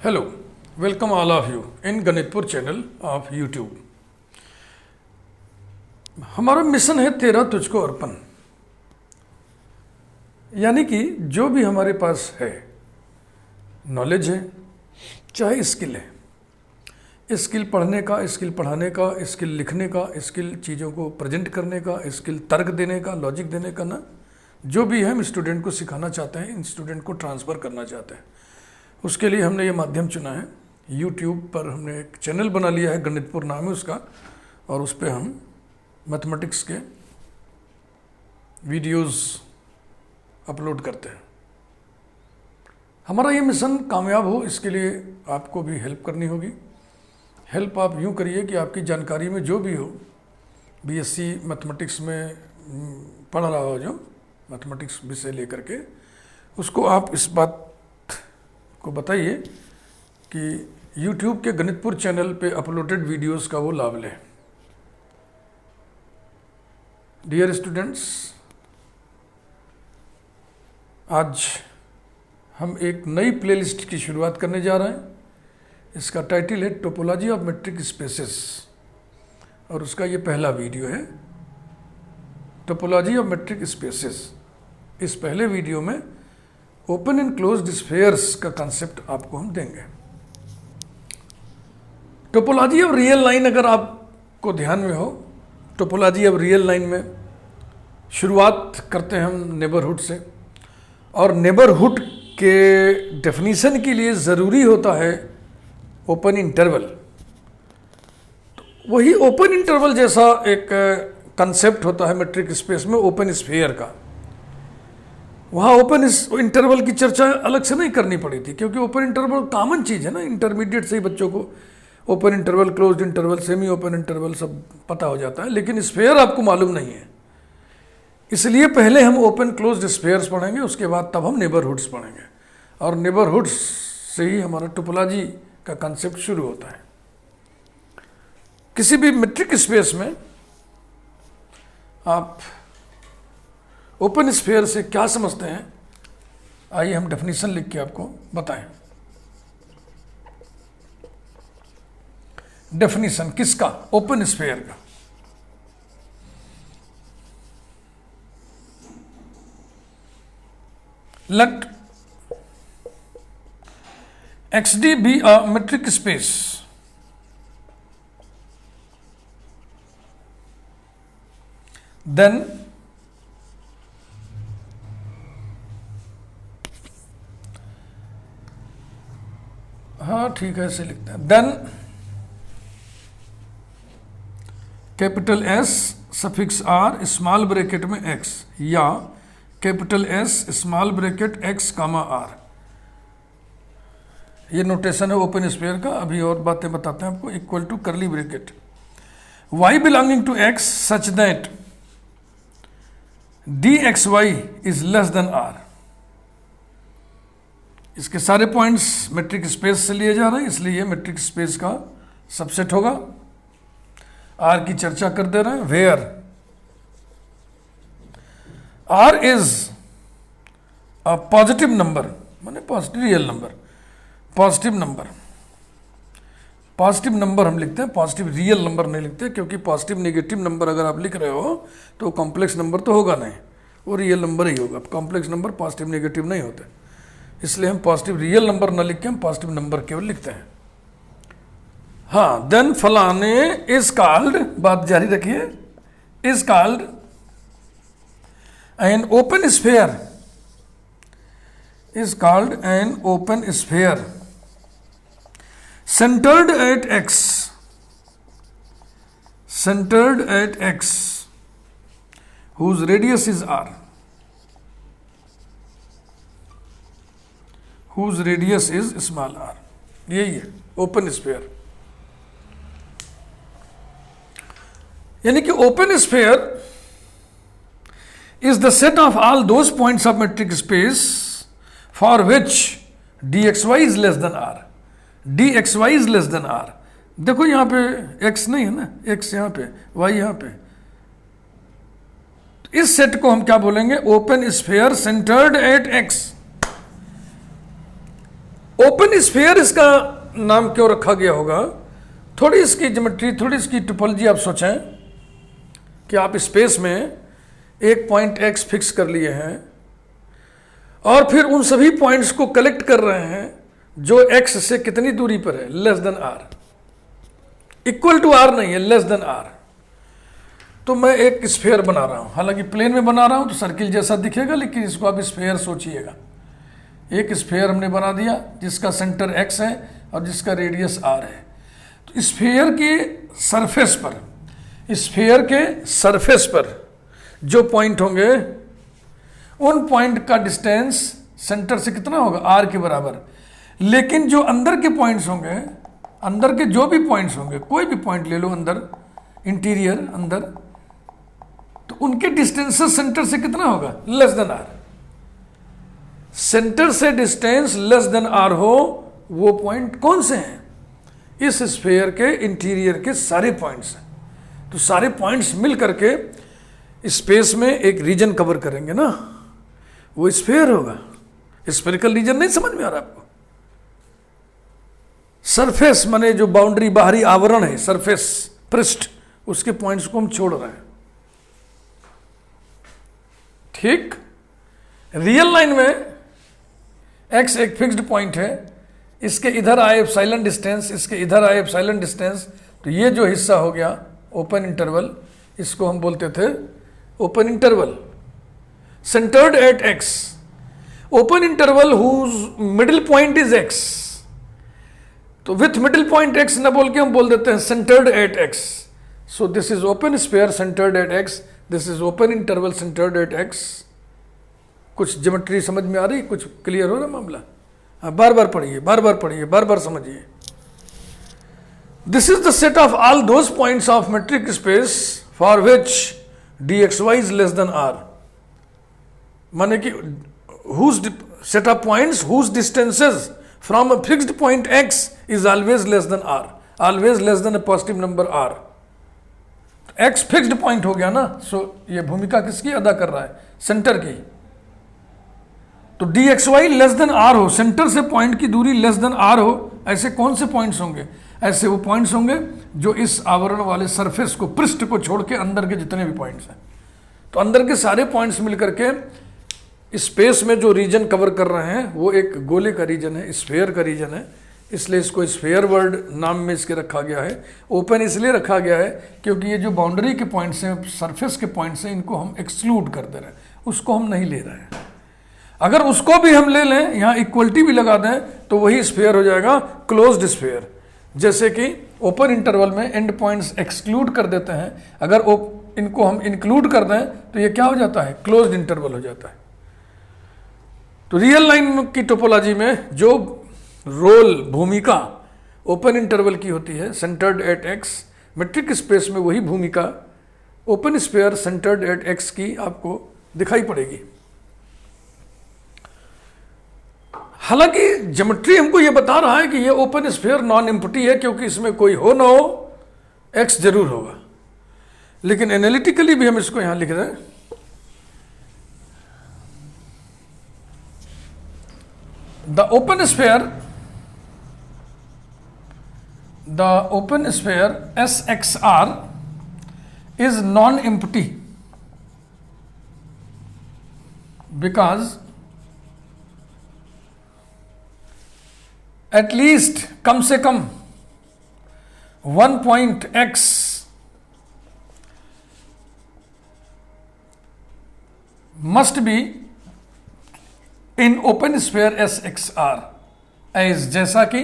Hello, welcome all of you in गणितपुर channel of YouTube. हमारा mission है तेरा तुझको अर्पण, यानी कि जो भी हमारे पास है, नॉलेज है, चाहे स्किल है, स्किल पढ़ने का, स्किल पढ़ाने का, स्किल लिखने का, स्किल चीज़ों को प्रेजेंट करने का, स्किल तर्क देने का, लॉजिक देने का, ना जो भी है हम स्टूडेंट को सिखाना चाहते हैं, इन स्टूडेंट को ट्रांसफ़र करना चाहते हैं। उसके लिए हमने ये माध्यम चुना है। यूट्यूब पर हमने एक चैनल बना लिया है, गणितपुर नाम है उसका, और उस पर हम मैथमेटिक्स के वीडियोस अपलोड करते हैं। हमारा ये मिशन कामयाब हो, इसके लिए आपको भी हेल्प करनी होगी। हेल्प आप यूँ करिए कि आपकी जानकारी में जो भी हो, बीएससी मैथमेटिक्स में पढ़ रहा हो, जो मैथमेटिक्स विषय लेकर के, उसको आप इस बात को बताइए कि YouTube के गणितपुर चैनल पे अपलोडेड वीडियोस का वो लाभ लें। डियर स्टूडेंट्स, आज हम एक नई प्लेलिस्ट की शुरुआत करने जा रहे हैं। इसका टाइटल है टोपोलॉजी ऑफ मेट्रिक स्पेसेस, और उसका ये पहला वीडियो है, टोपोलॉजी ऑफ मेट्रिक स्पेसेस। इस पहले वीडियो में ओपन एंड क्लोज्ड स्फीयर्स का कंसेप्ट आपको हम देंगे। टोपोलॉजी ऑफ रियल लाइन अगर आपको ध्यान में हो, टोपोलॉजी ऑफ रियल लाइन में शुरुआत करते हैं हम नेबरहुड से, और नेबरहुड के डेफिनीशन के लिए ज़रूरी होता है ओपन इंटरवल। तो वही ओपन इंटरवल जैसा एक कंसेप्ट होता है मेट्रिक स्पेस में ओपन स्फीयर का। वहाँ ओपन इंटरवल की चर्चा अलग से नहीं करनी पड़ी थी, क्योंकि ओपन इंटरवल कॉमन चीज़ है ना। इंटरमीडिएट से ही बच्चों को open interval, closed interval, semi open interval सब पता हो जाता है, लेकिन स्फीयर आपको मालूम नहीं है। इसलिए पहले हम ओपन क्लोज्ड स्फीयर्स पढ़ेंगे, उसके बाद तब हम नेबरहुड्स पढ़ेंगे, और नेबरहुड्स से ही हमारा टोपोलॉजी का कंसेप्ट शुरू होता है। किसी भी मेट्रिक स्पेस में आप ओपन स्फीयर से क्या समझते हैं, आइए हम डेफिनेशन लिख के आपको बताएं। डेफिनेशन किसका? ओपन स्फीयर का। Let XD be a metric space then हाँ ठीक है, ऐसे लिखते हैं। Then capital S suffix R small bracket में X, या capital S small bracket X comma R। ये नोटेशन है ओपन स्फीयर का। अभी और बातें बताते हैं आपको। Equal to curly bracket y belonging to x such that dxy is less than R। इसके सारे पॉइंट्स मेट्रिक स्पेस से लिए जा रहे हैं, इसलिए ये मेट्रिक स्पेस का सबसेट होगा। R की चर्चा कर दे रहे हैं। Where R is a positive number, माने positive real number, positive number. Positive number हम लिखते हैं, पॉजिटिव रियल नंबर नहीं लिखते, क्योंकि पॉजिटिव नेगेटिव नंबर अगर आप लिख रहे हो तो कॉम्प्लेक्स नंबर तो होगा नहीं, वो रियल नंबर ही होगा। कॉम्प्लेक्स नंबर पॉजिटिव नेगेटिव नहीं होते, इसलिए हम पॉजिटिव रियल नंबर न लिख के हम पॉजिटिव नंबर केवल लिखते हैं। हाँ, देन फलाने इज कॉल्ड, बात जारी रखिए, is called an open sphere, is called an open sphere centered at x, centered at x whose radius is r, whose radius is small r। यही है ओपन स्फीयर। यानी कि open sphere is the set of all those points of metric space for which dxy is less than r, dxy is less than r। देखो यहाँ पे x नहीं है ना, x यहाँ पे, y यहाँ पे। इस सेट को हम क्या बोलेंगे? Open sphere centred at x। Open sphere इसका नाम क्यों रखा गया होगा? थोड़ी इसकी ज्योमेट्री, थोड़ी इसकी टोपोलॉजी आप सोचें कि आप स्पेस में एक पॉइंट एक्स फिक्स कर लिए हैं और फिर उन सभी पॉइंट्स को कलेक्ट कर रहे हैं जो एक्स से कितनी दूरी पर है, less than are, equal to R नहीं है, लेस देन आर। तो मैं एक स्फीयर बना रहा हूं, हालांकि प्लेन में बना रहा हूं तो सर्किल जैसा दिखेगा, लेकिन इसको आप स्फीयर सोचिएगा। एक स्फीयर हमने बना दिया जिसका सेंटर एक्स है और जिसका रेडियस आर है। तो स्फीयर के सरफेस पर, स्फीयर के सरफेस पर जो पॉइंट होंगे उन पॉइंट का डिस्टेंस सेंटर से कितना होगा, आर के बराबर। लेकिन जो अंदर के पॉइंट्स होंगे, अंदर के जो भी पॉइंट्स होंगे, कोई भी पॉइंट ले लो अंदर, इंटीरियर अंदर, तो उनके डिस्टेंसेस सेंटर से कितना होगा, लेस देन आर। सेंटर से डिस्टेंस लेस देन आर हो, वो पॉइंट कौन से हैं? इस स्फीयर के इंटीरियर के सारे पॉइंट्स हैं। तो सारे पॉइंट्स मिल करके स्पेस में एक रीजन कवर करेंगे ना, वो स्फीयर होगा। स्फेरिकल रीजन नहीं समझ में आ रहा आपको? सरफेस माने जो बाउंड्री, बाहरी आवरण है, सरफेस, पृष्ठ, उसके पॉइंट्स को हम छोड़ रहे हैं। ठीक। रियल लाइन में एक्स एक फिक्स्ड पॉइंट है, इसके इधर आए एप्सिलॉन डिस्टेंस, इसके इधर आए एप्सिलॉन डिस्टेंस, तो ये जो हिस्सा हो गया ओपन इंटरवल, इसको हम बोलते थे open interval. Centred at x, open interval whose middle point is x, तो विथ मिडिल पॉइंट एक्स न बोल के हम बोल देते हैं centred at x. So this is open sphere centred at x, this is open interval centred at x. कुछ geometry समझ में आ रही, कुछ क्लियर हो रहा मामला? हाँ, बार बार पढ़िए, बार बार पढ़िए, बार बार समझिए। This is the set of all those points of metric space for which dxy is less than R, माने कि whose set of points whose distances from a fixed point x is always less than r, always less than a positive number r। x fixed point हो गया ना, सो ये भूमिका किसकी अदा कर रहा है, सेंटर की। तो dxy लेस देन r हो, सेंटर से पॉइंट की दूरी लेस देन r हो, ऐसे कौन से पॉइंट्स होंगे? ऐसे वो पॉइंट्स होंगे जो इस आवरण वाले सरफेस को, पृष्ठ को छोड़ के अंदर के जितने भी पॉइंट्स हैं। तो अंदर के सारे पॉइंट्स मिलकर के स्पेस में जो रीजन कवर कर रहे हैं वो एक गोले का रीजन है, स्फीयर का रीजन है, इसलिए इसको स्फीयर वर्ड नाम में इसके रखा गया है। ओपन इसलिए रखा गया है क्योंकि ये जो बाउंड्री के पॉइंट्स हैं, सरफेस के पॉइंट्स हैं, इनको हम एक्सक्लूड कर दे रहे हैं, उसको हम नहीं ले रहे हैं। अगर उसको भी हम ले लें, यहाँ इक्वलिटी भी लगा दें, तो वही स्फीयर हो जाएगा क्लोज्ड स्फीयर। जैसे कि ओपन इंटरवल में एंड पॉइंट्स एक्सक्लूड कर देते हैं, अगर इनको हम इंक्लूड कर दें तो ये क्या हो जाता है, क्लोज्ड इंटरवल हो जाता है। तो रियल लाइन की टोपोलॉजी में जो रोल, भूमिका ओपन इंटरवल की होती है, centred at x, metric space में वही भूमिका open sphere centred at x की आपको दिखाई पड़ेगी। हालांकि ज्योमेट्री हमको ये बता रहा है कि ये ओपन स्फीयर नॉन एम्प्टी है, क्योंकि इसमें कोई हो ना हो एक्स जरूर होगा, लेकिन एनालिटिकली भी हम इसको यहां लिख रहे हैं। The open sphere SXR is non-empty because at least कम से कम one point x must be in open sphere SXR as, जैसा कि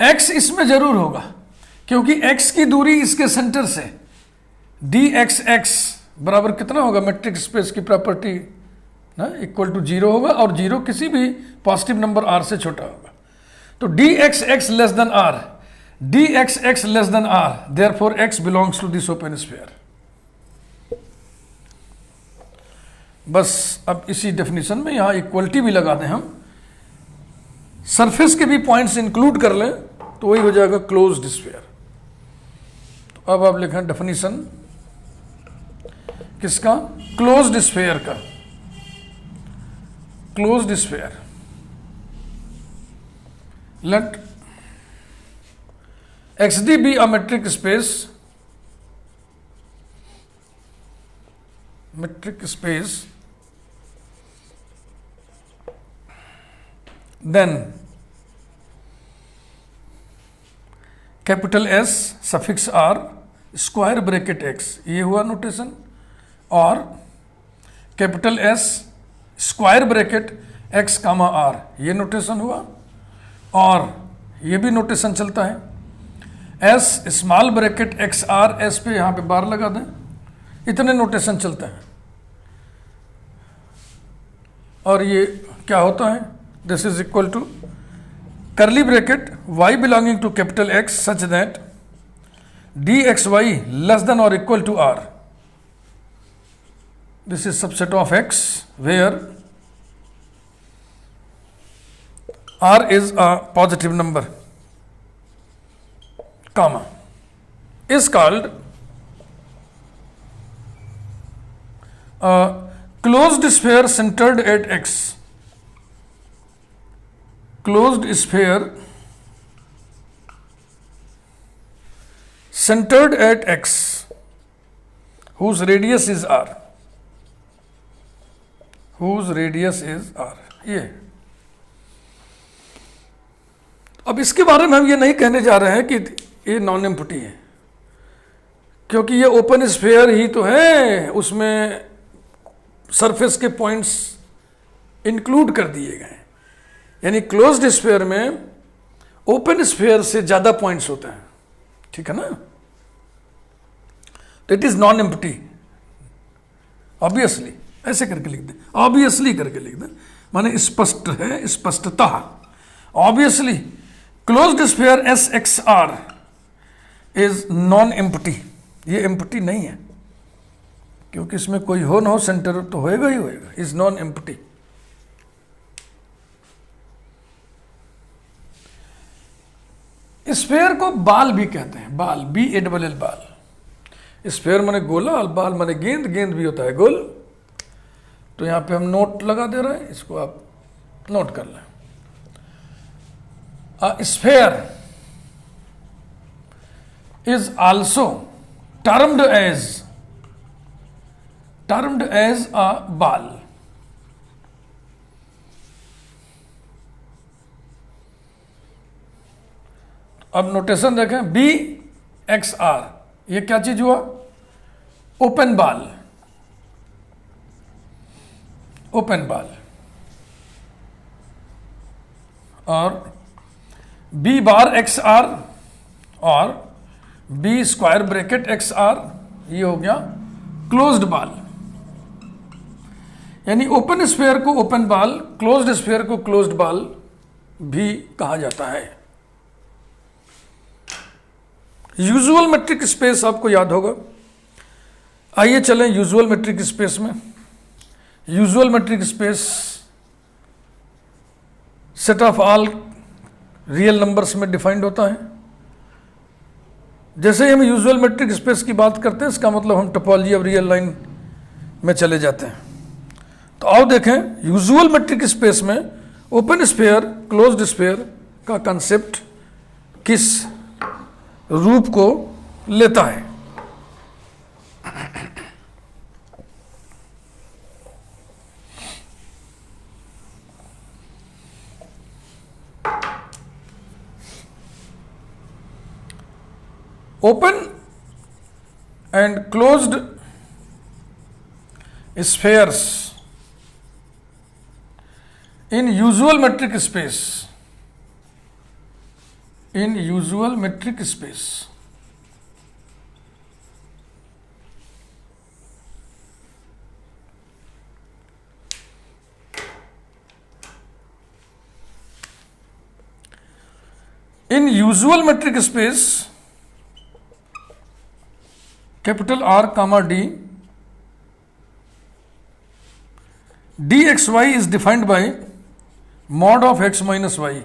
x इसमें जरूर होगा, क्योंकि x की दूरी इसके सेंटर से dxx बराबर कितना होगा, मैट्रिक्स स्पेस की प्रॉपर्टी ना, इक्वल टू 0 होगा, और 0 किसी भी पॉजिटिव नंबर r से छोटा होगा। तो dxx less than r, dxx less than r, therefore x belongs to this open sphere. बस अब इसी डेफिनेशन में यहां इक्वलिटी भी लगा दें हम, सरफेस के भी पॉइंट्स इंक्लूड कर लें, तो वही हो जाएगा क्लोज्ड स्फीयर। तो अब आप लिखें डेफिनेशन किसका, क्लोज्ड स्फीयर का, closed sphere. let XD be a metric space then capital S suffix R square bracket x, ये हुआ नोटेशन, और capital S square bracket x comma R, ये नोटेशन हुआ, और ये भी नोटेशन चलता है S small bracket x R, S पे यहाँ पे बार लगा दें, इतने नोटेशन चलते हैं। और ये क्या होता है, this is equal to curly bracket y belonging to capital X such that dxy less than or equal to r. This is subset of x where r is a positive number, comma, is called a closed sphere centered at x. Closed sphere centered at x whose radius is r, whose radius is r. ये अब इसके बारे में हम ये नहीं कहने जा रहे हैं कि ये नॉन एम्प्टी है, क्योंकि ये ओपन स्फीयर ही तो है, उसमें सरफेस के पॉइंट्स इंक्लूड कर दिए गए, यानी क्लोज्ड स्फीयर में ओपन स्फीयर से ज्यादा पॉइंट्स होते हैं, ठीक है ना। तो it is non empty, obviously, ऐसे करके लिख दें, ऑब्वियसली करके लिख दें, माने स्पष्ट है, स्पष्टता। Obviously closed sphere S x are is non empty, ये एम्प्टी नहीं है, क्योंकि इसमें कोई हो ना हो सेंटर तो होएगा ही होएगा, इज नॉन एम्प्टी। स्फीयर को बाल भी कहते हैं, बाल, BALL बाल। स्फीयर माने गोला, और बाल माने गेंद, गेंद भी होता है गोल। तो यहां पे हम नोट लगा दे रहे हैं, इसको आप नोट कर लें। A sphere is also termed as a ball. अब नोटेशन देखें, BXR, ये क्या चीज हुआ, ओपन बॉल, ओपन बॉल, और B बार XR और B स्क्वायर ब्रैकेट XR, ये हो गया क्लोज्ड बॉल। यानी ओपन स्फीयर को ओपन बॉल, क्लोज्ड स्फीयर को क्लोज्ड बॉल भी कहा जाता है। यूजुअल मेट्रिक स्पेस आपको याद होगा, आइए चलें यूजुअल मेट्रिक स्पेस में। Usual metric space set of all real numbers में डिफाइंड होता है। जैसे ही हम यूजुअल मेट्रिक स्पेस की बात करते हैं, इसका मतलब हम टोपोलॉजी ऑफ रियल लाइन में चले जाते हैं। तो आओ देखें, यूजुअल मेट्रिक स्पेस में ओपन स्फीयर, क्लोज्ड स्फीयर का कंसेप्ट किस रूप को लेता है। Open and closed spheres in usual metric space, in usual metric space in usual metric space capital R comma D, dxy is defined by mod of x minus y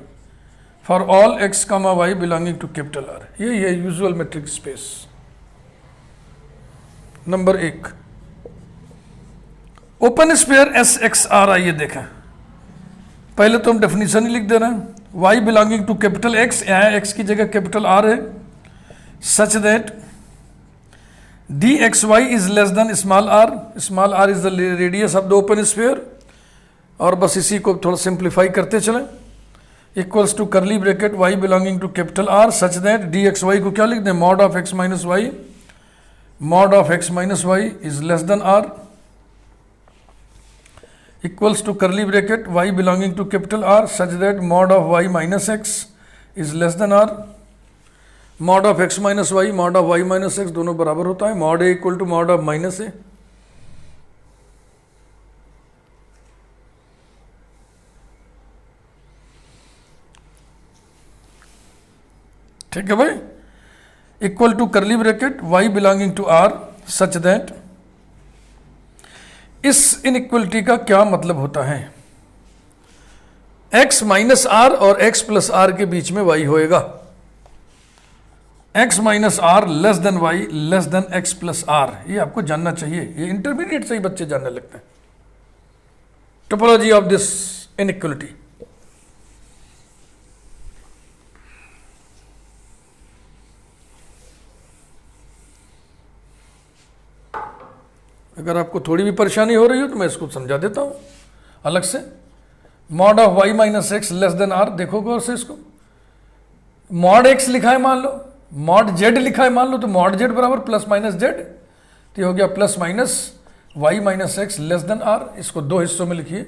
for all x comma y belonging to capital R। ये है usual metric space. Number 1, open sphere S x R. आइए देखें, पहले तो हम definition ही लिख दे रहे हैं। y belonging to capital x, यहाँ x की जगह कैपिटल R है, such that dxy is less than small r is the radius of the open sphere, और बस इसी को थोड़ा सिंप्लीफाई करते चलें, equals to curly bracket y belonging to capital R such that dxy को क्या लिख दें, mod of x minus y is less than R, equals to curly bracket y belonging to capital R such that mod of y minus x is less than R, mod of x minus y, mod of y minus x दोनों बराबर होता है, mod a equal to mod of minus a, ठीक है भाई, equal to curly bracket y belonging to R such that, इस inequality का क्या मतलब होता है, x माइनस आर और x प्लस आर के बीच में y होएगा, x minus r less than y less than x plus r, ये आपको जानना चाहिए, ये इंटरमीडिएट से ही बच्चे जानने लगते हैं, टोपोलॉजी ऑफ दिस इनइक्वलिटी। अगर आपको थोड़ी भी परेशानी हो रही हो तो मैं इसको समझा देता हूं अलग से, mod of y minus x less than r, देखो गौर से इसको, मॉड एक्स लिखा है मान लो, मॉड जेड लिखा है मान लो, तो मॉड जेड बराबर प्लस माइनस जेड, तो ये हो गया plus minus y minus x less than r, इसको दो हिस्सों में लिखिए,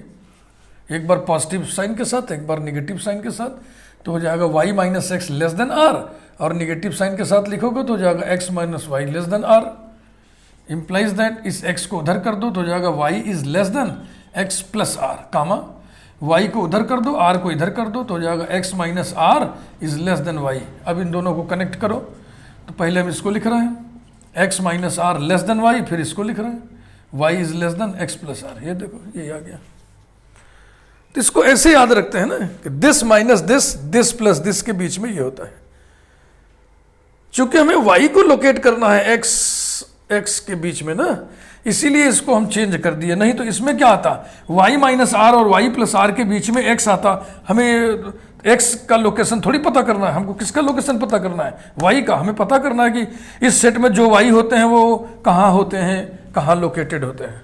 एक बार पॉजिटिव साइन के साथ, एक बार निगेटिव साइन के साथ, तो हो जाएगा y minus x less than r, और निगेटिव साइन के साथ लिखोगे तो हो जाएगा x minus y less than r, implies that इस x को उधर कर दो तो हो जाएगा y is less than x plus r, comma y को उधर कर दो, r को इधर कर दो तो हो जाएगा x minus r is less than y। अब इन दोनों को कनेक्ट करो, तो पहले हम इसको लिख रहे हैं x minus r less than y, फिर इसको लिख रहे हैं y is less than x plus r, ये देखो ये आ गया। तो इसको ऐसे याद रखते हैं ना कि this minus this plus this के बीच में ये होता है, चूंकि हमें y को लोकेट करना है x के बीच में ना, इसीलिए इसको हम चेंज कर दिए, नहीं तो इसमें क्या आता, y माइनस आर और y प्लस आर के बीच में x आता, हमें x का लोकेशन थोड़ी पता करना है, हमको किसका लोकेशन पता करना है, y का, हमें पता करना है कि इस सेट में जो y होते हैं वो कहाँ होते हैं, कहाँ लोकेटेड होते हैं।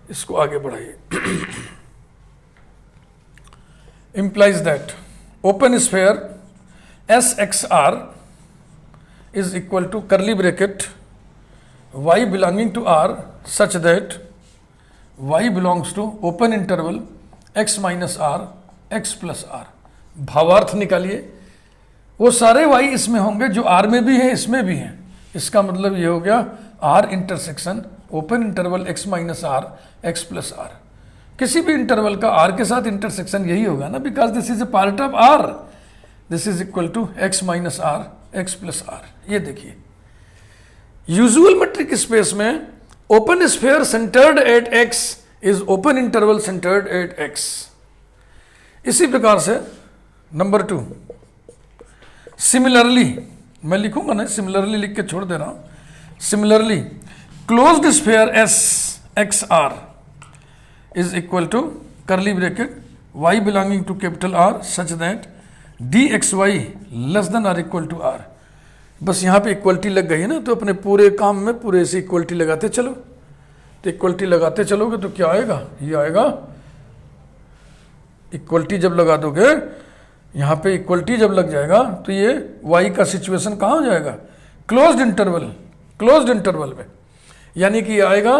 इसको आगे बढ़ाइए, implies that open sphere SXR is equal to curly bracket y belonging to R such that y belongs to open interval x minus R x plus R। भावार्थ निकालिए, वो सारे y इसमें होंगे जो R में भी हैं इसमें भी हैं, इसका मतलब ये हो गया R intersection open interval x minus r x plus r, किसी भी इंटरवल का R के साथ इंटरसेक्शन यही होगा ना, because this is a part of R, this is equal to x minus r x plus r. ये देखिए यूजुअल मेट्रिक स्पेस में open sphere centred at x is open interval centred at x। इसी प्रकार से number 2, similarly, मैं लिखूंगा ना, similarly लिख के छोड़ दे रहा हूं, similarly closed sphere S x are is equal to curly bracket y belonging to capital R such that dxy less than are equal to R। बस यहाँ पे इक्वलिटी लग गई है ना, तो अपने पूरे काम में पूरे से इक्वलिटी लगाते चलो, तो इक्वलिटी लगाते चलोगे तो क्या आएगा, ये आएगा, इक्वलिटी जब लगा दोगे यहाँ पे, इक्वलिटी जब लग जाएगा तो ये y का सिचुएशन कहाँ हो जाएगा, क्लोज्ड इंटरवल में, यानी कि ये आएगा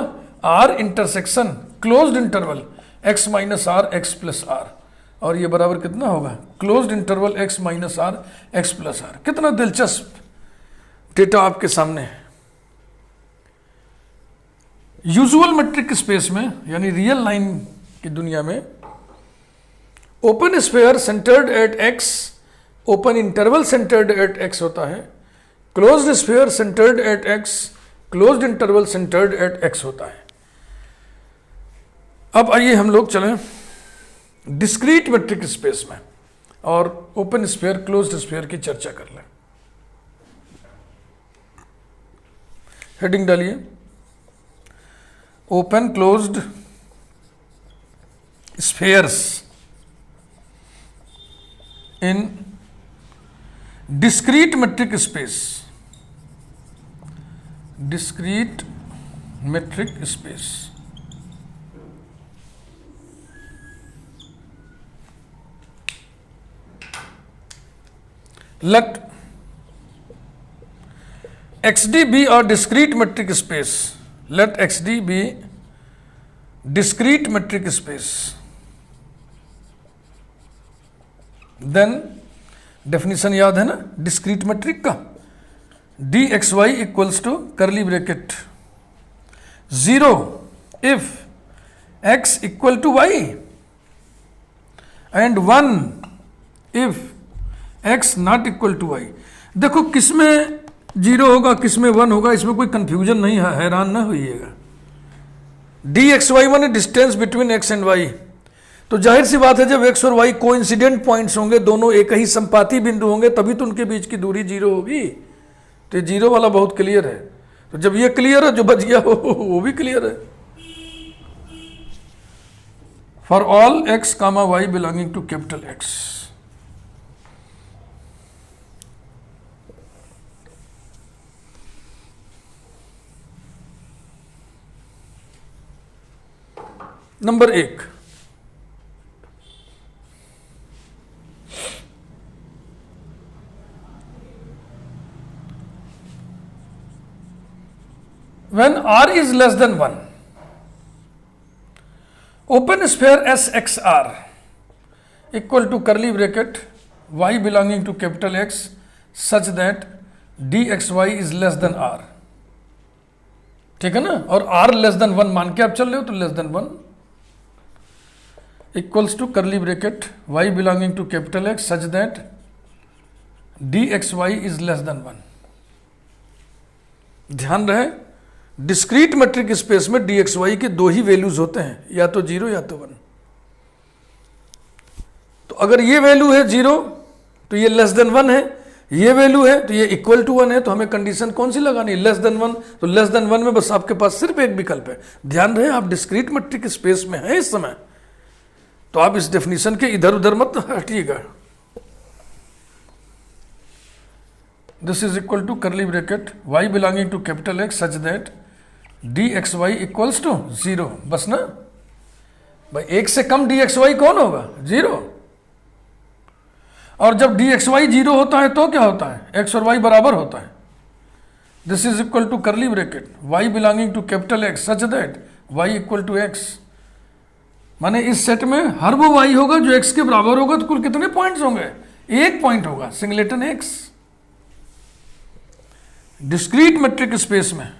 R intersection closed interval x minus r x plus r, और ये बराबर कितना होगा, closed interval x minus r x plus r. कितना दिलचस्प डेटा आपके सामने है। यूजुअल मेट्रिक स्पेस में यानी रियल लाइन की दुनिया में open sphere centred at x, open interval centred at x होता है, closed sphere centred at x, closed interval centred at x होता है। अब आइए हम लोग चलें डिस्क्रीट मेट्रिक स्पेस में और ओपन स्फीयर क्लोज्ड स्फीयर की चर्चा कर लें। हेडिंग डालिए, open closed spheres in discrete metric space, discrete metric space. Let XD be a discrete metric space. Let XD be discrete metric space. Then definition याद है ना discrete metric का, dxy equals to curly bracket 0 if x equal to y and 1 if x not equal to y. देखो किसमें 0 होगा किसमें 1 होगा, इसमें कोई कंफ्यूजन नहीं है, हैरान ना होइएगा. dxy माने distance between x and y. तो जाहिर सी बात है जब x और y कोइंसिडेंट पॉइंट्स होंगे, दोनों एक ही संपाती बिंदु होंगे, तभी तो उनके बीच की दूरी 0 होगी. तो 0 वाला बहुत क्लियर है. तो जब ये क्लियर है, जो बच गया वो भी क्लियर है. For all x, y belonging to capital X. Number 1, when r is less than 1, open sphere SXR equal to curly bracket y belonging to capital X such that dxy is less than r. ठीक है ना. और r less than 1 मान के आप चल रहे हो, तो less than 1 equals to curly bracket y belonging to capital X such that dxy is less than 1. ध्यान रहे डिस्क्रीट मेट्रिक स्पेस में dxy के दो ही वैल्यूज होते हैं, या तो 0 या तो 1. तो अगर ये वैल्यू है 0 तो ये लेस देन 1 है, ये वैल्यू है तो ये इक्वल टू 1 है. तो हमें कंडीशन कौन सी लगानी, लेस देन 1. तो लेस देन 1 में बस आपके पास सिर्फ एक विकल्प है. ध्यान रहे आप डिस्क्रीट मेट्रिक स्पेस में हैं इस समय, तो आप इस डेफिनेशन के इधर उधर मत हटिएगा. This is equal to curly bracket y belonging to capital X such that dxy equals to 0. बस ना भाई, एक से कम dxy कौन होगा, 0. और जब dxy 0 होता है तो क्या होता है, x और y बराबर होता है. This is equal to curly bracket y belonging to capital X such that y equal to x. माने इस सेट में हर वो y होगा जो x के बराबर होगा. तो कुल कितने पॉइंट्स होंगे, एक पॉइंट होगा, singleton x. Discrete metric space में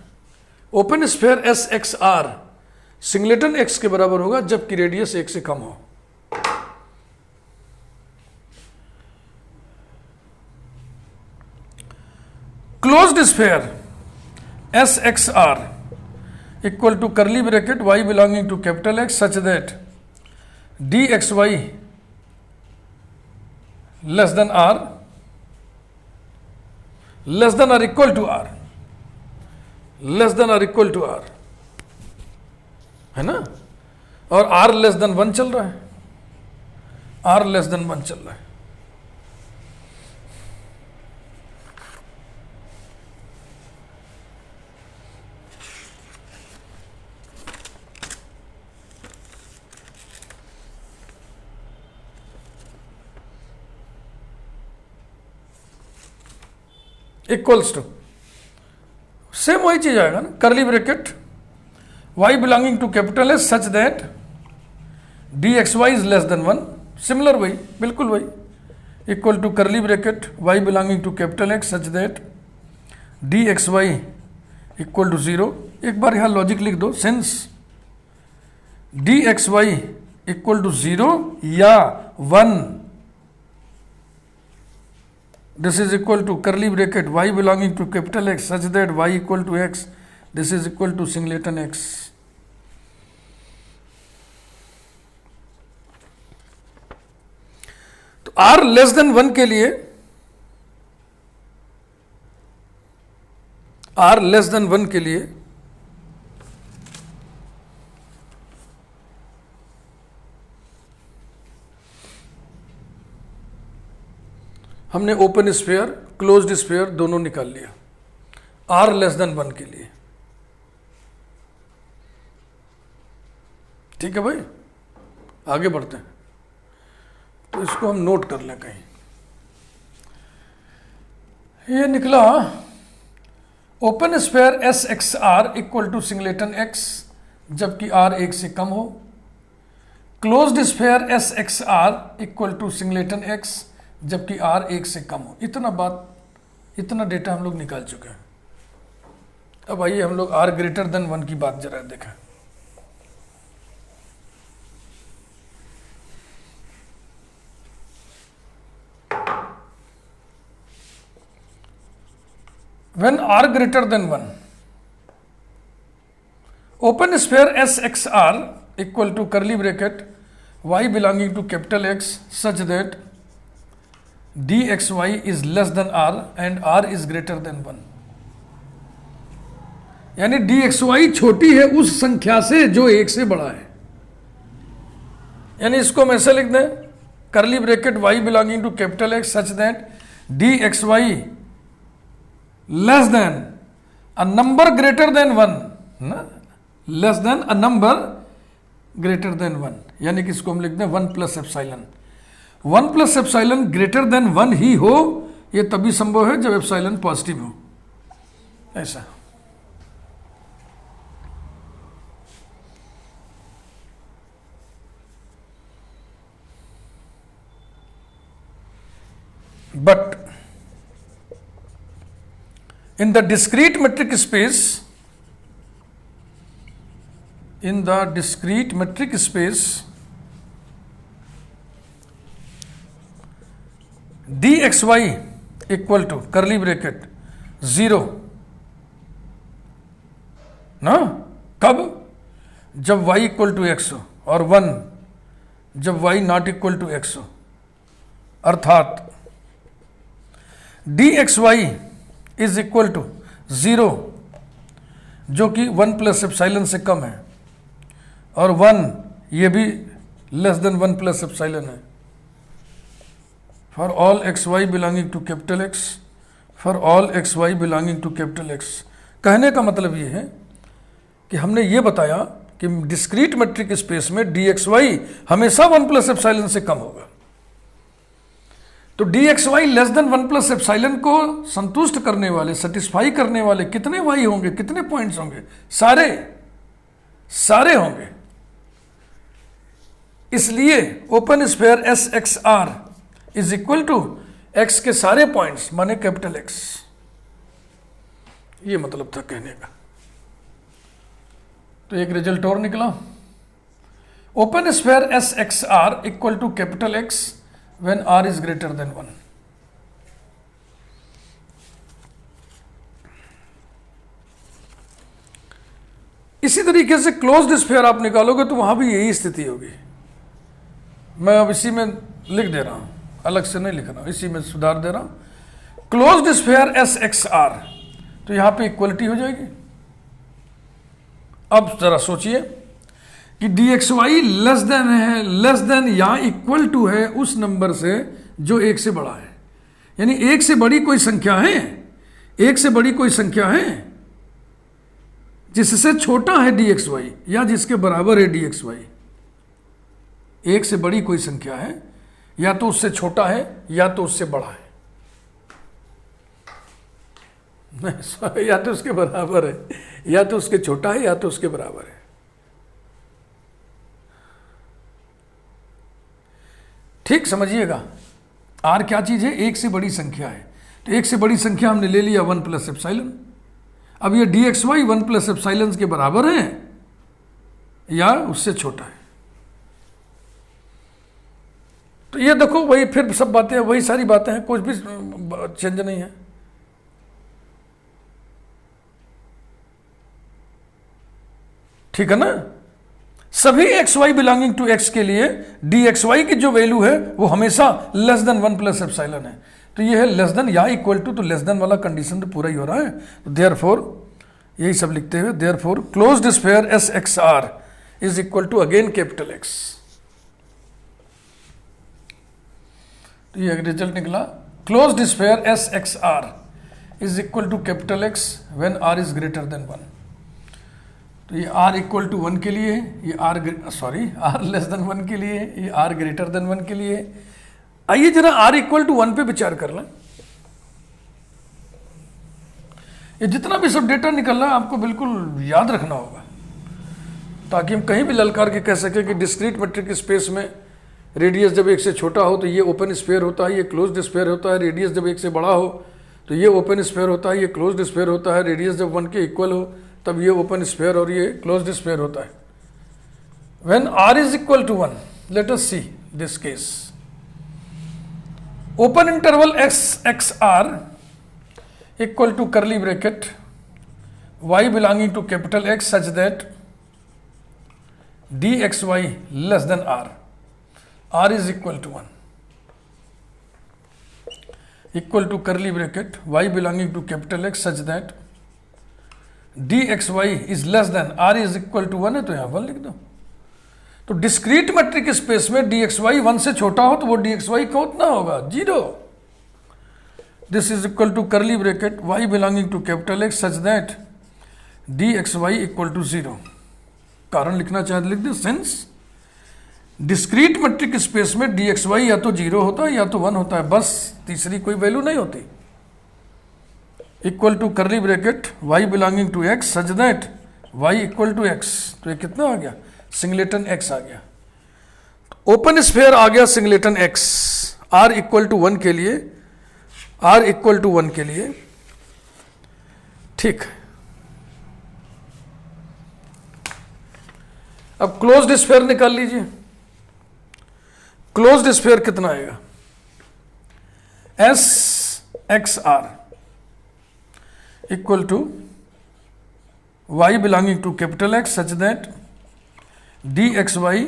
open sphere SXR singleton x के बराबर होगा जबकि रेडियस 1 से कम हो. Closed sphere SXR equal to curly bracket y belonging to capital X such that dxy less than r, less than और equal to r, less than और equal to r है ना. और r लेस देन 1 चल रहा है, r less than 1 चल रहा है. इक्वल्स टू सेम वही चीज आएगा ना, curly bracket y belonging to capital S such that dxy is less than 1. Similar वही, बिल्कुल वही. Equal to curly bracket y belonging to capital X such that dxy equal to 0. एक बार यहां logic लिख दो, सिंस dxy इक्वल टू 0 या 1, this is equal to curly bracket y belonging to capital X such that y equal to x, this is equal to singleton x. तो r less than 1 के लिए, r less than 1 के लिए हमने open sphere, closed sphere दोनों निकाल लिया r less than 1 के लिए। ठीक है भाई, आगे बढ़ते हैं। तो इसको हम नोट कर लें कहीं। ये निकला open sphere S x r equal to singleton x जबकि आर 1 से कम हो, closed sphere S x r equal to singleton x जबकि आर 1 से कम हो। इतना डेटा हम लोग निकाल चुके हैं। अब आइए हम लोग आर ग्रेटर देन 1 की बात जरा देखें। When r greater than 1, open sphere SXR equal to curly bracket y belonging to capital X such that dxy is less than r and r is greater than 1। यानी dxy छोटी है उस संख्या से जो 1 से बड़ा है। यानी इसको हम ऐसे लिख दें, curly bracket y belonging to capital X such that dxy less than a number greater than 1 ना, less than a number greater than 1। यानी कि इसको हम लिख दें 1 plus epsilon. 1 plus epsilon greater than 1 ही हो, ये तभी संभव है जब एप्साइलन पॉजिटिव हो। ऐसा but in the discrete metric space, dxy equal to curly bracket 0 ना, कब? जब y इक्वल टू x हो, और 1 जब y not equal to x हो। अर्थात dxy इज इक्वल टू 0 जो कि 1 प्लस एप्साइलन से कम है, और 1 ये भी लेस देन 1 प्लस एप्साइलन है। For all x y belonging to capital x, for all x y belonging to capital x. कहने का मतलब ये है कि हमने ये बताया कि डिस्क्रीट मेट्रिक स्पेस में डी एक्स वाई हमेशा 1 प्लस एप्साइलन से कम होगा। तो d x y less than 1 plus epsilon को संतुष्ट करने वाले, सेटिस्फाई करने वाले कितने वाई होंगे, कितने पॉइंट्स होंगे? सारे होंगे। इसलिए open sphere S x are is equal to x के सारे पॉइंट्स माने कैपिटल एक्स। ये मतलब था कहने का। तो एक रिजल्ट और निकला, open sphere S x r equal to capital x when r is greater than 1। इसी तरीके से क्लोज्ड स्फीयर आप निकालोगे तो वहां भी यही स्थिति होगी। मैं अब इसी में लिख दे रहा हूं, अलग से नहीं लिख रहा हूं, इसी में सुधार दे रहा हूं। Closed sphere S x r, तो यहां पे इक्वलिटी हो जाएगी। अब जरा सोचिए कि d x y less than है, लेस देन या इक्वल टू है उस नंबर से जो 1 से बड़ा है। यानी 1 से बड़ी कोई संख्या है, 1 से बड़ी कोई संख्या है जिससे छोटा है डी एक्स वाई या जिसके बराबर है डी एक्स वाई। 1 से बड़ी कोई संख्या है, या तो उससे छोटा है या तो उससे बड़ा है, या तो उसके बराबर है, या तो उसके छोटा है या तो उसके बराबर है। ठीक समझिएगा, आर क्या चीज है? 1 से बड़ी संख्या है। तो 1 से बड़ी संख्या हमने ले लिया 1 प्लस एप्साइलन। अब ये d x y 1 plus epsilon के बराबर है या उससे छोटा है। तो ये देखो वही फिर सब बातें, वही सारी बातें हैं, कुछ भी चेंज नहीं है। ठीक है ना? सभी x y belonging to x के लिए डी एक्स वाई की जो वैल्यू है वो हमेशा लेस देन 1 प्लस एप्साइलन है। तो ये है लेस देन या इक्वल टू, तो लेस देन वाला कंडीशन तो पूरा ही हो रहा है। तो देयरफॉर यही सब लिखते हुए therefore closed sphere S x are is equal to again capital x. तो ये रिजल्ट निकला closed sphere S x are is equal to capital x when r is greater than 1। तो ये r इक्वल टू 1 के लिए, ये r less than 1 के लिए, ये r ग्रेटर देन 1 के लिए। आइए जरा r इक्वल टू 1 पे विचार कर लें। ये जितना भी सब डेटा निकल रहा है आपको बिल्कुल याद रखना होगा, ताकि हम कहीं भी ललकार के कह सकें कि डिस्क्रीट मेट्रिक स्पेस में रेडियस जब 1 से छोटा हो तो ये ओपन स्फीयर होता है, ये क्लोज्ड स्फीयर होता है। रेडियस जब 1 से बड़ा हो तो ये ओपन स्फीयर होता है, ये क्लोज्ड स्फीयर होता है। रेडियस जब 1 के इक्वल हो तब ये ओपन स्फीयर और ये क्लोज्ड स्फीयर होता है। When r is equal to 1, let us see this case. Open interval x r equal to curly bracket y belonging to capital X such that dxy less than r is equal to 1 equal to curly bracket y belonging to capital X such that dxy is less than r is equal to 1 है, तो यहां 1 लिख दो। तो discrete metric space में dxy 1 से छोटा हो तो वो dxy का उतना होगा 0। This is equal to curly bracket y belonging to capital X such that dxy equal to 0। कारण लिखना चाहे तो लिख दो, सिंस डिस्क्रीट मेट्रिक स्पेस में dxy या तो 0 होता है या तो 1 होता है, बस तीसरी कोई वैल्यू नहीं होती। Equal to curly bracket y belonging to x such that y equal to x। तो ये कितना आ गया, सिंगलेटन x आ गया। ओपन स्फीयर आ गया singleton x, r equal to 1 के लिए, r इक्वल टू 1 के लिए, ठीक। अब क्लोज्ड स्फीयर निकाल लीजिए। क्लोज्ड स्फीयर कितना आएगा, s x r equal to y belonging to capital X such that dxy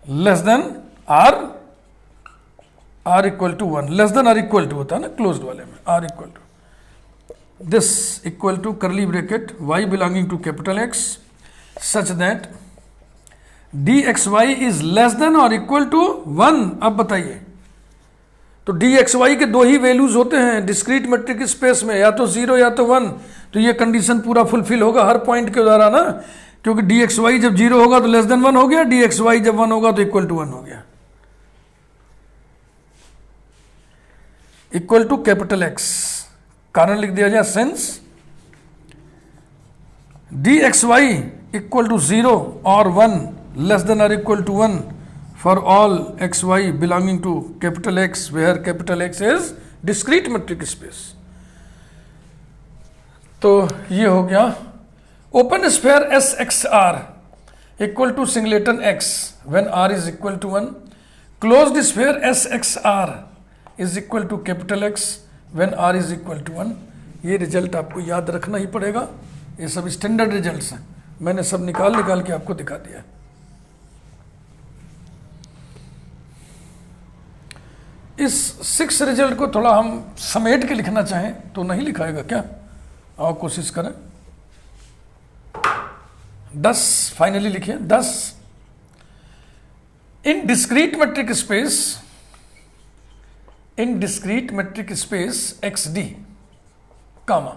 less than r equal to 1। Less than r equal to होता है ना क्लोज्ड वाले में, r equal to this equal to curly bracket y belonging to capital X such that dxy is less than और equal to 1। अब बताइए, तो dxy के दो ही वैल्यूज होते हैं डिस्क्रीट मेट्रिक स्पेस में, या तो 0 या तो 1। तो ये कंडीशन पूरा फुलफिल होगा हर पॉइंट के द्वारा ना, क्योंकि dxy जब 0 होगा तो लेस देन 1 हो गया, dxy जब 1 होगा तो इक्वल टू 1 हो गया। इक्वल टू कैपिटल X, कारण लिख दिया जाए, सिंस dxy इक्वल टू 0 और 1 लेस देन और equal to 1 for all xy belonging to capital X where capital X is discrete metric space। तो ये हो गया open sphere S x r equal to singleton x when r is equal to 1, closed sphere S x are is equal to capital X when r is equal to 1। ये result आपको याद रखना ही पड़ेगा, ये सब स्टैंडर्ड रिजल्ट्स हैं, मैंने सब निकाल के आपको दिखा दिया। इस 6 रिजल्ट को थोड़ा हम समेट के लिखना चाहें तो नहीं लिखाएगा क्या, आओ कोशिश करें। 10 फाइनली लिखिए, 10 in discrete metric space x d comma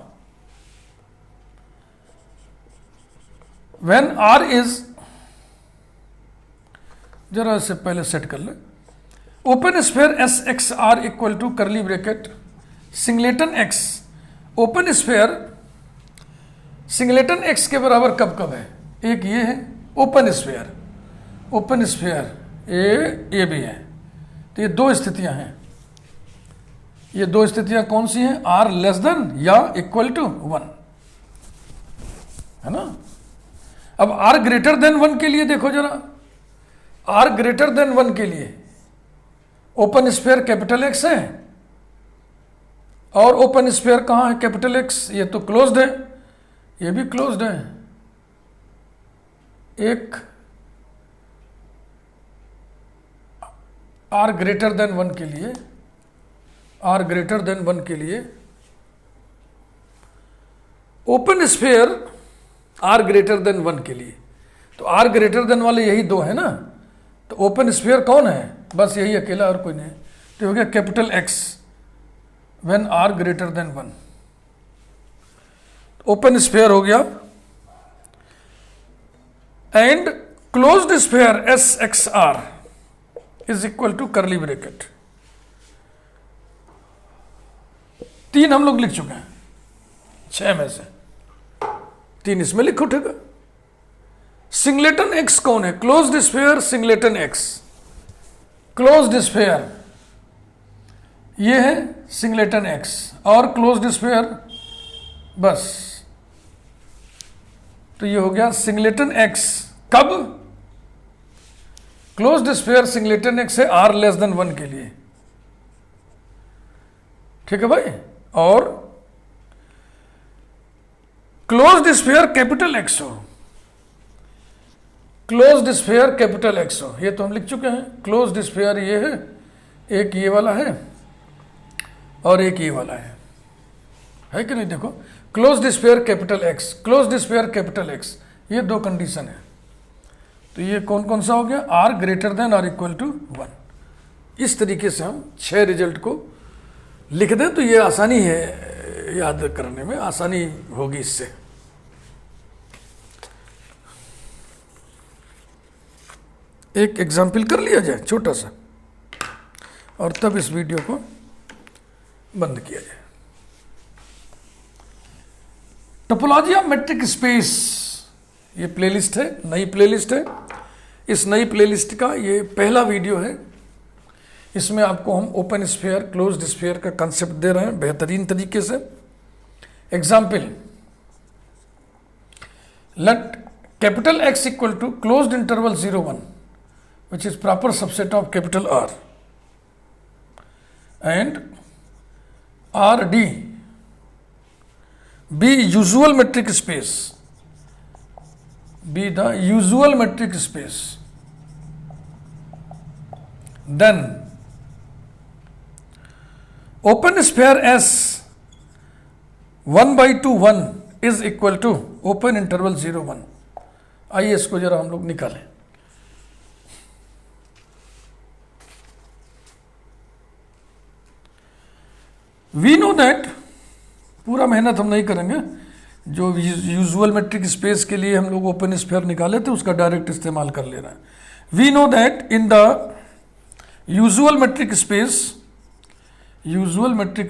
when r is, जरा इससे पहले सेट कर लें, open sphere S x r equal to curly bracket singleton x। Open sphere singleton x के बराबर कब कब है, एक ये है ओपन स्फीयर ए भी है। तो ये दो स्थितियां हैं, ये दो स्थितियां कौन सी हैं, r लेस देन या इक्वल टू 1, है ना। अब r ग्रेटर देन 1 के लिए देखो जरा, r ग्रेटर देन 1 के लिए ओपन स्फीयर कैपिटल X है और ओपन स्फीयर कहाँ है, कैपिटल X। ये तो क्लोज्ड है, ये भी क्लोज्ड है। एक r ग्रेटर देन 1 के लिए, r ग्रेटर देन 1 के लिए open sphere r greater than 1 के लिए, तो r ग्रेटर देन वाले यही दो है ना। तो ओपन स्फीयर कौन है, बस यही अकेला और कोई नहीं। तो हो गया capital x when r greater than 1। Open sphere हो गया, and closed sphere S x are is equal to curly bracket. 3 हम लोग लिख चुके हैं 6 में से, 3 इसमें लिखो, ठीक है। सिंगलेटन एक्स कौन है? Closed sphere singleton x. Closed sphere ये है सिंगलेटन एक्स, और क्लोज्ड स्फीयर बस, तो ये हो गया सिंगलेटन एक्स। कब? क्लोज्ड स्फीयर सिंगलेटन एक्स है आर लेस देन 1 के लिए, ठीक है भाई। और क्लोज्ड स्फीयर कैपिटल एक्स हो, क्लोज्ड स्फीयर कैपिटल एक्स हो, ये तो हम लिख चुके हैं। क्लोज्ड स्फीयर ये है, एक ये वाला है और एक ये वाला है कि नहीं? देखो, closed sphere capital x, closed sphere capital x, ये 2 कंडीशन है। तो ये कौन कौन सा हो गया? आर ग्रेटर देन और इक्वल टू 1। इस तरीके से हम 6 रिजल्ट को लिख दें तो ये आसानी है, याद करने में आसानी होगी इससे। एक एग्जाम्पल कर लिया जाए छोटा सा, और तब इस वीडियो को बंद किया जाए। टोपोलॉजी ऑफ मैट्रिक स्पेस, ये प्लेलिस्ट है, नई प्लेलिस्ट है। इस नई प्लेलिस्ट का ये पहला वीडियो है। इसमें आपको हम ओपन स्फीयर, क्लोज्ड स्फीयर का कंसेप्ट दे रहे हैं बेहतरीन तरीके से। Example, let capital x equal to closed interval 0 1 which is proper subset of capital R, and RD be usual metric space, be the usual metric space, then open sphere S 1/2 1 is equal to open interval 0 1। आइए इसको जरा हम लोग निकालें। We know that, पूरा मेहनत हम नहीं करेंगे, जो यूजुअल मेट्रिक स्पेस के लिए हम लोग ओपन स्फीयर निकाले थे उसका डायरेक्ट इस्तेमाल कर ले रहे हैं। We know that in the usual metric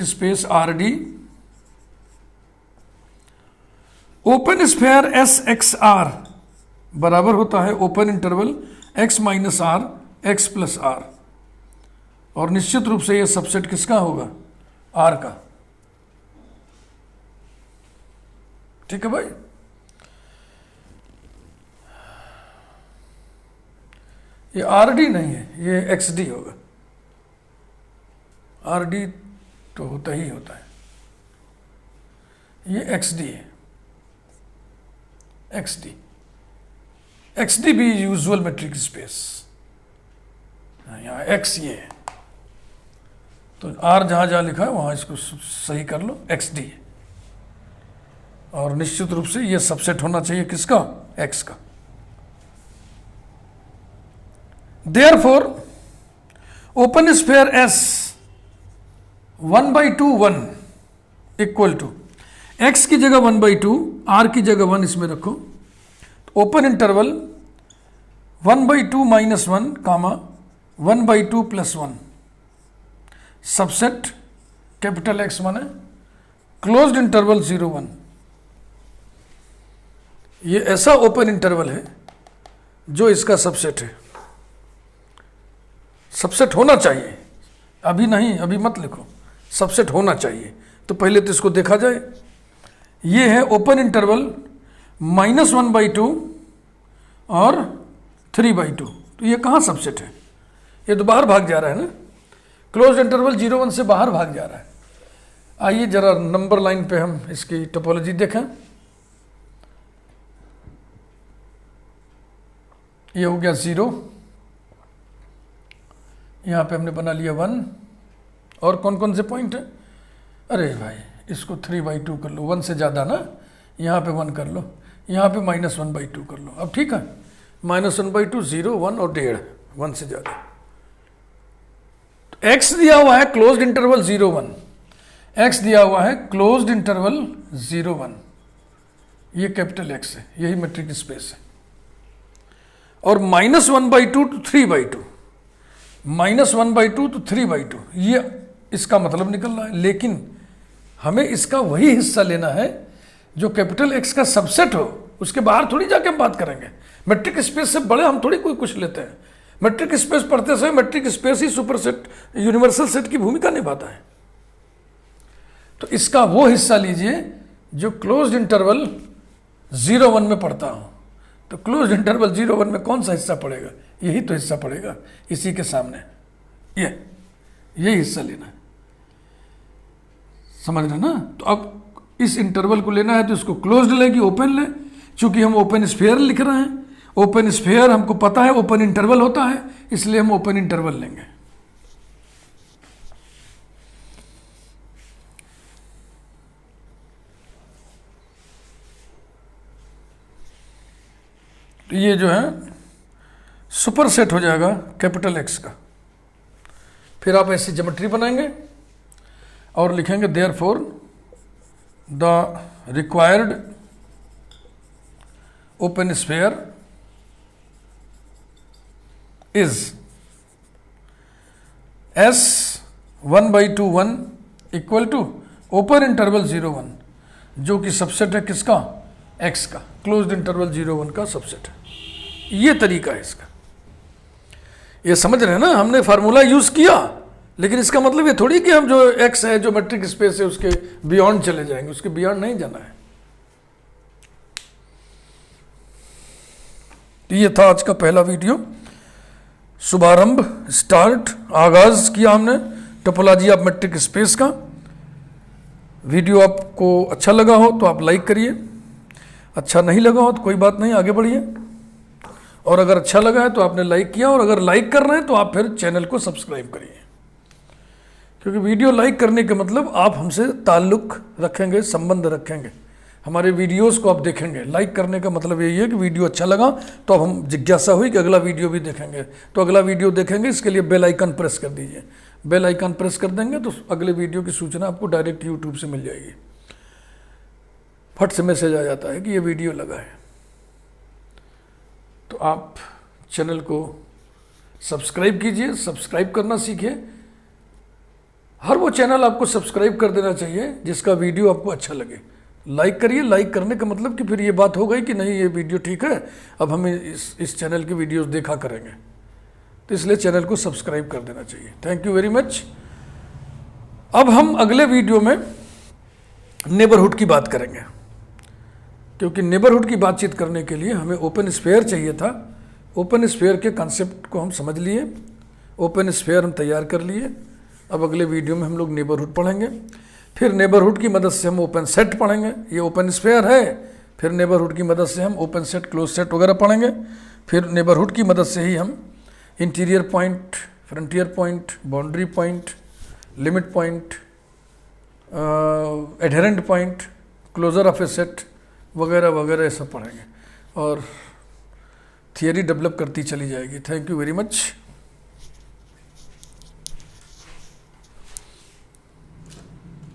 space r d, open sphere S x r बराबर होता है open interval x minus r x plus r, और निश्चित रूप से यह सबसेट किसका होगा? आर का, ठीक है भाई। ये आर डी नहीं है, ये एक्स डी होगा। आर डी तो होता ही होता है, ये एक्स डी है, एक्स डी भी यूजुअल मेट्रिक स्पेस, यहाँ एक्स ये है, तो आर जहां जहां लिखा है वहां इसको सही कर लो, एक्स डी। और निश्चित रूप से ये सबसेट होना चाहिए किसका? एक्स का। Therefore open sphere s 1/2 1 equal to, x की जगह 1/2, आर की जगह 1 इसमें रखो, तो ओपन इंटरवल 1/2 - 1 कामा 1/2 + 1 सबसेट कैपिटल एक्स माने क्लोज्ड इंटरवल 0 1। ये ऐसा ओपन इंटरवल है जो इसका सबसेट है, सबसेट होना चाहिए, अभी नहीं, अभी मत लिखो, सबसेट होना चाहिए। तो पहले तो इसको देखा जाए। ये है ओपन इंटरवल -1/2 और 3/2, तो ये कहाँ सबसेट है? ये तो बाहर भाग जा रहा है ना, क्लोज इंटरवल 0 1 से बाहर भाग जा रहा है। आइए जरा नंबर लाइन पे हम इसकी टोपोलॉजी देखें। ये हो गया 0, यहाँ पे हमने बना लिया 1, और कौन कौन से पॉइंट है? अरे भाई इसको 3/2 कर लो, 1 से ज़्यादा ना, यहाँ पे 1 कर लो, यहाँ पे -1/2 कर लो। अब ठीक है, -1/2 0 1 और 1.5, 1 से ज़्यादा। एक्स दिया हुआ है क्लोज्ड इंटरवल 0 1, एक्स दिया हुआ है क्लोज्ड इंटरवल 0 1, ये कैपिटल एक्स है, यही मेट्रिक स्पेस है। और -1/2 to 3/2, -1/2 to 3/2, ये इसका मतलब निकल रहा है। लेकिन हमें इसका वही हिस्सा लेना है जो कैपिटल एक्स का सबसेट हो, उसके बाहर थोड़ी जाके हम बात करेंगे। मेट्रिक स्पेस से बड़े हम थोड़ी कोई कुछ लेते हैं। मेट्रिक स्पेस पढ़ते समय मेट्रिक स्पेस ही सुपर सेट, यूनिवर्सल सेट की भूमिका निभाता है। तो इसका वो हिस्सा लीजिए जो क्लोज्ड इंटरवल 0 1 में पढ़ता हो। तो क्लोज्ड इंटरवल 0 1 में कौन सा हिस्सा पड़ेगा? यही तो हिस्सा पड़ेगा, इसी के सामने यही हिस्सा लेना है, समझ रहे ना? तो अब इस इंटरवल को लेना है तो इसको क्लोज्ड लें कि ओपन लें। चूंकि हम ओपन स्फीयर लिख रहे हैं, ओपन स्फीयर हमको पता है ओपन इंटरवल होता है, इसलिए हम ओपन इंटरवल लेंगे। तो ये जो है सुपर सेट हो जाएगा कैपिटल एक्स का। फिर आप ऐसी ज्योमेट्री बनाएंगे और लिखेंगे therefore the required open sphere is S1/2 1 equal to open interval 0 1, जो कि सबसेट है किसका? एक्स का। क्लोज्ड इंटरवल 0 1 का सबसेट है। ये तरीका है इसका। ये समझ रहे हैं ना? हमने फार्मूला यूज किया, लेकिन इसका मतलब ये थोड़ी कि हम जो एक्स है, जो मेट्रिक स्पेस है, उसके बियॉन्ड चले जाएंगे। उसके बियॉन्ड नहीं जाना है। तो ये था आज का पहला वीडियो। शुभारंभ, स्टार्ट, आगाज किया हमने टोपोलॉजी ऑफ मेट्रिक स्पेस का। वीडियो आपको अच्छा लगा हो तो आप लाइक करिए, अच्छा नहीं लगा हो तो कोई बात नहीं, आगे बढ़िए। और अगर अच्छा लगा है तो आपने लाइक किया, और अगर लाइक कर रहे हैं तो आप फिर चैनल को सब्सक्राइब करिए, क्योंकि वीडियो लाइक करने के मतलब आप हमसे ताल्लुक रखेंगे, संबंध रखेंगे, हमारे वीडियोस को आप देखेंगे। लाइक करने का मतलब यही है कि वीडियो अच्छा लगा तो अब हम जिज्ञासा हुई कि अगला वीडियो भी देखेंगे, तो अगला वीडियो देखेंगे। इसके लिए बेल आइकन प्रेस कर दीजिए। बेल आइकन प्रेस कर देंगे तो अगले वीडियो की सूचना आपको डायरेक्ट यूट्यूब से मिल जाएगी। फट से मैसेज आ जाता है कि ये वीडियो लगा है। तो आप चैनल को सब्सक्राइब कीजिए, सब्सक्राइब करना सीखिए। हर वो चैनल आपको सब्सक्राइब कर देना चाहिए जिसका वीडियो आपको अच्छा लगे। लाइक करिए। लाइक करने का मतलब कि फिर ये बात हो गई कि नहीं, ये वीडियो ठीक है, अब हमें इस चैनल के वीडियोस देखा करेंगे, तो इसलिए चैनल को सब्सक्राइब कर देना चाहिए। Thank you very much. अब हम अगले वीडियो में नेबरहुड की बात करेंगे, क्योंकि नेबरहुड की बातचीत करने के लिए हमें ओपन स्फीयर चाहिए था। ओपन स्फीयर के कॉन्सेप्ट को हम समझ लिए, ओपन स्फीयर हम तैयार कर लिए। अब अगले वीडियो में हम लोग नेबरहुड पढ़ेंगे। फिर नेबरहुड की मदद से हम ओपन सेट पढ़ेंगे। ये ओपन स्फीयर है, फिर नेबरहुड की मदद से हम ओपन सेट, क्लोज सेट वगैरह पढ़ेंगे। फिर नेबरहुड की मदद से ही हम interior point, frontier point, boundary point, limit point, adherent point, closure of a set वगैरह वगैरह सब पढ़ेंगे, और थियरी डेवलप करती चली जाएगी। Thank you very much.